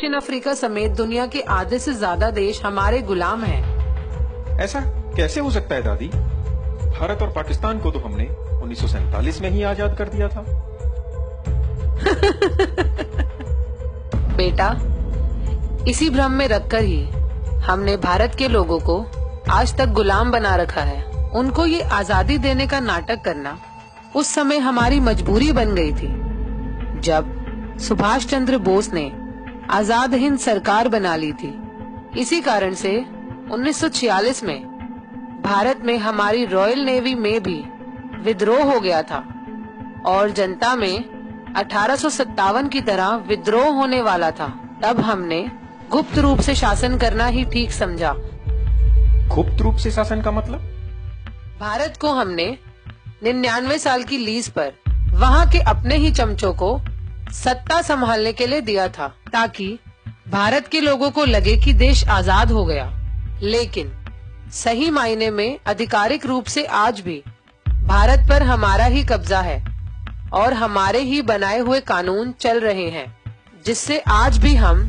दक्षिण अफ्रीका समेत दुनिया के आधे से ज्यादा देश हमारे गुलाम हैं। ऐसा कैसे हो सकता है दादी? भारत और पाकिस्तान को तो हमने 1947 में ही आजाद कर दिया था। बेटा, इसी भ्रम में रखकर ही हमने भारत के लोगों को आज तक गुलाम बना रखा है। उनको ये आजादी देने का नाटक करना उस समय हमारी मजबूरी बन गई थी, जब सुभाष चंद्र बोस ने आजाद हिंद सरकार बना ली थी। इसी कारण से 1946 में भारत में हमारी रॉयल नेवी में भी विद्रोह हो गया था और जनता में 1857 की तरह विद्रोह होने वाला था। तब हमने गुप्त रूप से शासन करना ही ठीक समझा। गुप्त रूप से शासन का मतलब? भारत को हमने 99 साल की लीज पर वहाँ के अपने ही चमचों को सत्ता संभालने के लिए दिया था, ताकि भारत के लोगों को लगे कि देश आजाद हो गया। लेकिन सही मायने में आधिकारिक रूप से आज भी भारत पर हमारा ही कब्जा है और हमारे ही बनाए हुए कानून चल रहे हैं, जिससे आज भी हम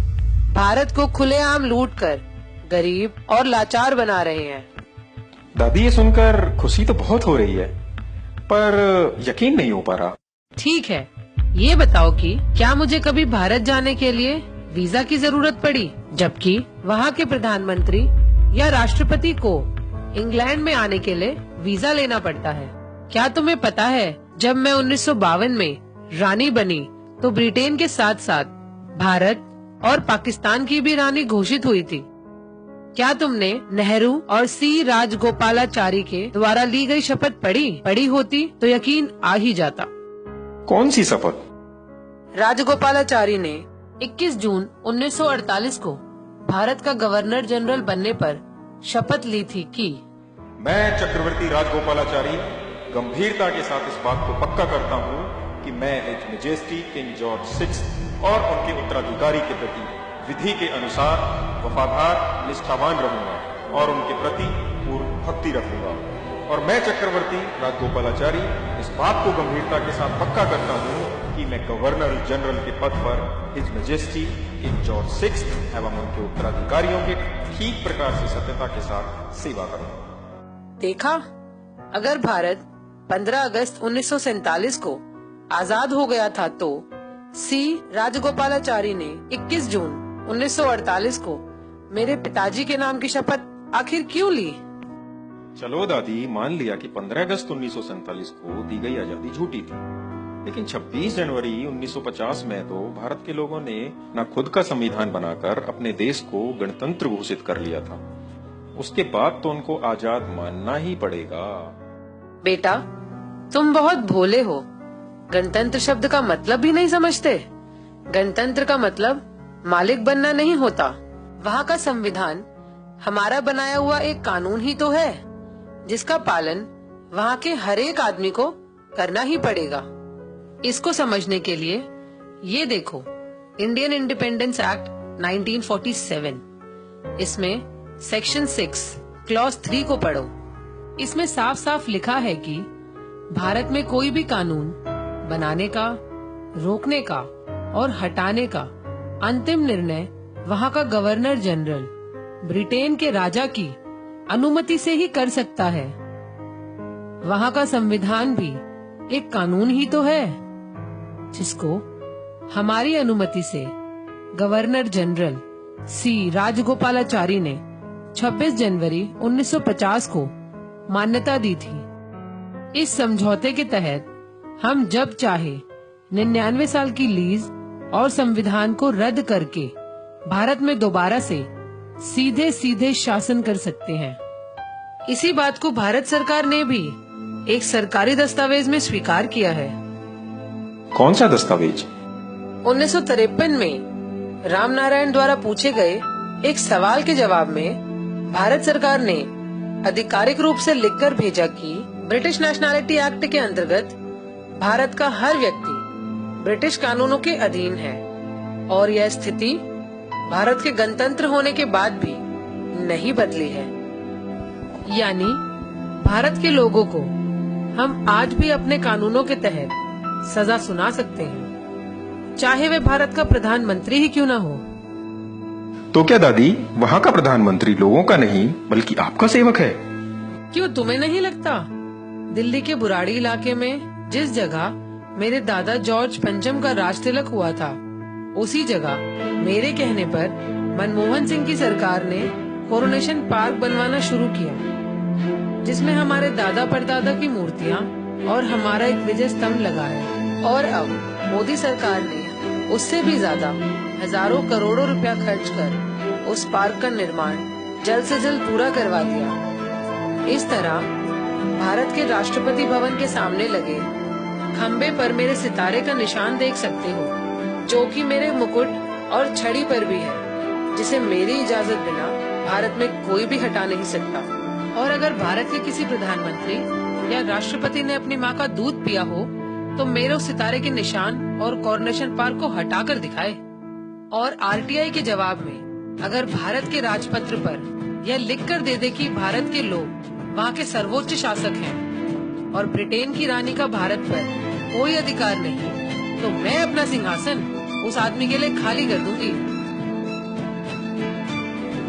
भारत को खुलेआम लूटकर गरीब और लाचार बना रहे हैं। दादी, ये सुनकर खुशी तो बहुत हो रही है, पर यकीन नहीं हो पा रहा। ठीक है, ये बताओ कि क्या मुझे कभी भारत जाने के लिए वीजा की जरूरत पड़ी, जबकि वहाँ के प्रधानमंत्री या राष्ट्रपति को इंग्लैंड में आने के लिए वीजा लेना पड़ता है? क्या तुम्हें पता है, जब मैं 1952 में रानी बनी तो ब्रिटेन के साथ साथ भारत और पाकिस्तान की भी रानी घोषित हुई थी। क्या तुमने नेहरू और सी राजगोपालाचारी के द्वारा ली गई शपथ पढ़ी होती तो यकीन आ ही जाता। कौन सी शपथ? राजगोपालाचारी ने 21 जून 1948 को भारत का गवर्नर जनरल बनने पर शपथ ली थी कि मैं चक्रवर्ती राजगोपालाचारी गंभीरता के साथ इस बात को पक्का करता हूँ कि मैं हिज मैजेस्टी किंग जॉर्ज 6 और उनके उत्तराधिकारी के प्रति विधि के अनुसार वफादार निष्ठावान रहूंगा और उनके प्रति पूर्ण भक्ति रखूंगा। और मैं चक्रवर्ती राजगोपालाचारी इस बात को गंभीरता के साथ पक्का करता हूँ कि मैं गवर्नर जनरल के पद पर हिज मैजेस्टी किंग जॉर्ज 6 एवं उनके उत्तराधिकारियों के ठीक प्रकार से सत्यता के साथ सेवा करूंगा। देखा, अगर भारत 15 अगस्त 1947 को आजाद हो गया था तो सी राजगोपालाचारी ने 21 जून 1948 को मेरे पिताजी के नाम की शपथ आखिर क्यों ली? चलो दादी, मान लिया कि 15 अगस्त 1947 को दी गई आजादी झूठी थी, लेकिन 26 जनवरी 1950 में तो भारत के लोगों ने ना खुद का संविधान बनाकर अपने देश को गणतंत्र घोषित कर लिया था। उसके बाद तो उनको आजाद मानना ही पड़ेगा। बेटा, तुम बहुत भोले हो। गणतंत्र शब्द का मतलब भी नहीं समझते। गणतंत्र का मतलब मालिक बनना नहीं होता। वहाँ का संविधान हमारा बनाया हुआ एक कानून ही तो है, जिसका पालन वहाँ के हर एक आदमी को करना ही पड़ेगा। इसको समझने के लिए ये देखो, इंडियन इंडिपेंडेंस एक्ट 1947, इसमें सेक्शन 6 क्लॉज 3 को पढ़ो। इसमें साफ साफ लिखा है कि भारत में कोई भी कानून बनाने का, रोकने का और हटाने का अंतिम निर्णय वहाँ का गवर्नर जनरल ब्रिटेन के राजा की अनुमति से ही कर सकता है। वहाँ का संविधान भी एक कानून ही तो है, जिसको हमारी अनुमति से गवर्नर जनरल सी राजगोपालाचारी ने 26 जनवरी 1950 को मान्यता दी थी। इस समझौते के तहत हम जब चाहे 99 साल की लीज और संविधान को रद्द करके भारत में दोबारा से सीधे सीधे शासन कर सकते हैं। इसी बात को भारत सरकार ने भी एक सरकारी दस्तावेज में स्वीकार किया है। कौन सा दस्तावेज? 1953 में रामनारायण द्वारा पूछे गए एक सवाल के जवाब में भारत सरकार ने आधिकारिक रूप से लिखकर भेजा कि ब्रिटिश नेशनैलिटी एक्ट के अंतर्गत भारत का हर व्यक्ति ब्रिटिश कानूनों के अधीन है और यह स्थिति भारत के गणतंत्र होने के बाद भी नहीं बदली है। यानी भारत के लोगों को हम आज भी अपने कानूनों के तहत सजा सुना सकते हैं, चाहे वे भारत का प्रधानमंत्री ही क्यों न हो। तो क्या दादी वहाँ का प्रधानमंत्री लोगों का नहीं बल्कि आपका सेवक है? क्यों तुम्हें नहीं लगता? दिल्ली के बुराड़ी इलाके में जिस जगह मेरे दादा जॉर्ज पंचम का राज तिलक हुआ था, उसी जगह मेरे कहने पर मनमोहन सिंह की सरकार ने कोरोनेशन पार्क बनवाना शुरू किया, जिसमें हमारे दादा परदादा की मूर्तियां और हमारा एक विजय स्तंभ लगा है। और अब मोदी सरकार ने उससे भी ज्यादा हजारों करोड़ों रुपया खर्च कर उस पार्क का निर्माण जल्द से जल्द पूरा करवा दिया। इस तरह भारत के राष्ट्रपति भवन के सामने लगे खम्बे पर मेरे सितारे का निशान देख सकते हो, जो कि मेरे मुकुट और छड़ी पर भी है, जिसे मेरी इजाजत बिना भारत में कोई भी हटा नहीं सकता। और अगर भारत के किसी प्रधानमंत्री या राष्ट्रपति ने अपनी माँ का दूध पिया हो तो मेरे उस सितारे के निशान और कोरोनेशन पार्क को हटाकर दिखाए। और आरटीआई के जवाब में अगर भारत के राजपत्र पर यह लिख कर दे कि भारत के लोग वहाँ के सर्वोच्च शासक हैं और ब्रिटेन की रानी का भारत पर कोई अधिकार नहीं, तो मैं अपना सिंहासन उस आदमी के लिए खाली कर दूंगी।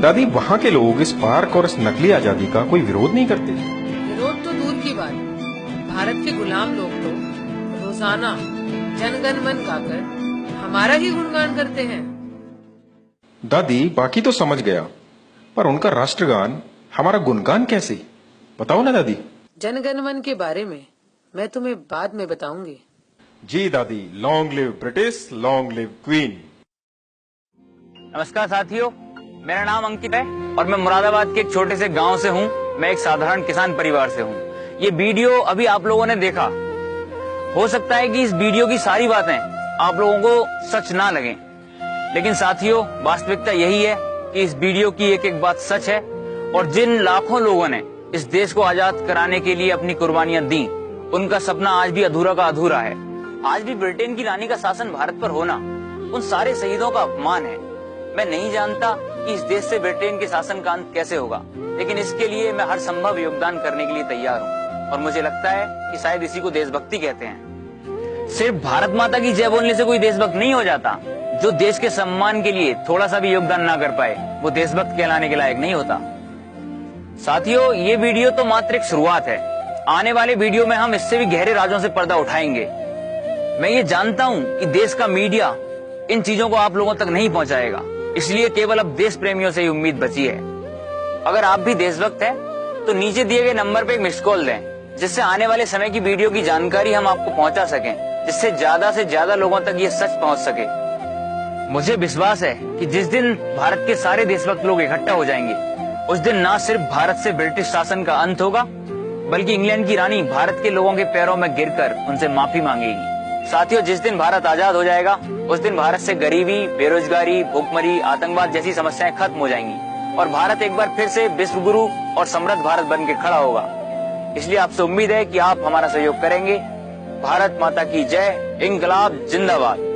दादी वहाँ के लोग इस पार्क और इस नकली आजादी का कोई विरोध नहीं करते? विरोध तो दूर की बात, भारत के गुलाम लोग तो रोजाना जनगण मन गाकर हमारा ही गुणगान करते हैं। दादी बाकी तो समझ गया, पर उनका राष्ट्रगान हमारा गुणगान कैसे, बताओ ना दादी। जनगण मन के बारे में मैं तुम्हें बाद में बताऊंगी। जी दादी, long live British, long live queen. नमस्कार साथियों, मेरा नाम अंकित है और मैं मुरादाबाद के एक छोटे से गांव से हूं। मैं एक साधारण किसान परिवार से हूं। ये वीडियो अभी आप लोगों ने देखा, हो सकता है कि इस वीडियो की सारी बातें आप लोगों को सच ना लगें, लेकिन साथियों वास्तविकता यही है कि इस वीडियो की एक एक बात सच है। और जिन लाखों लोगों ने इस देश को आजाद कराने के लिए अपनी कुर्बानियां दी, उनका सपना आज भी अधूरा का अधूरा है। आज भी ब्रिटेन की रानी का शासन भारत पर होना उन सारे शहीदों का अपमान है। मैं नहीं जानता कि इस देश से ब्रिटेन के शासन का अंत कैसे होगा, लेकिन इसके लिए मैं हर संभव योगदान करने के लिए तैयार हूँ। और मुझे लगता है कि शायद इसी को देशभक्ति कहते हैं। सिर्फ भारत माता की जय बोलने से कोई देशभक्त नहीं हो जाता। जो देश के सम्मान के लिए थोड़ा सा भी योगदान ना कर पाए, वो देशभक्त कहलाने के लायक नहीं होता। साथियों, ये वीडियो तो मात्र एक शुरुआत है। आने वाले वीडियो में हम इससे भी गहरे राजों से पर्दा उठाएंगे। मैं ये जानता हूँ कि देश का मीडिया इन चीजों को आप लोगों तक नहीं पहुँचाएगा, इसलिए केवल अब देश प्रेमियों से ही उम्मीद बची है। अगर आप भी देशभक्त हैं, तो नीचे दिए गए नंबर पे एक मिस्ड कॉल दें, जिससे आने वाले समय की वीडियो की जानकारी हम आपको पहुंचा सकें, जिससे ज्यादा से ज्यादा लोगों तक ये सच पहुंच सके। मुझे विश्वास है कि जिस दिन भारत के सारे देशभक्त लोग इकट्ठा हो जाएंगे, उस दिन न सिर्फ भारत से ब्रिटिश शासन का अंत होगा, बल्कि इंग्लैंड की रानी भारत के लोगों के पैरों में गिरकर उनसे माफी मांगेगी। साथियों, जिस दिन भारत आजाद हो जाएगा, उस दिन भारत से गरीबी, बेरोजगारी, भूखमरी, आतंकवाद जैसी समस्याएं खत्म हो जाएंगी और भारत एक बार फिर से विश्व गुरु और समृद्ध भारत बन के खड़ा होगा। इसलिए आपसे उम्मीद है कि आप हमारा सहयोग करेंगे। भारत माता की जय, इंकलाब जिंदाबाद।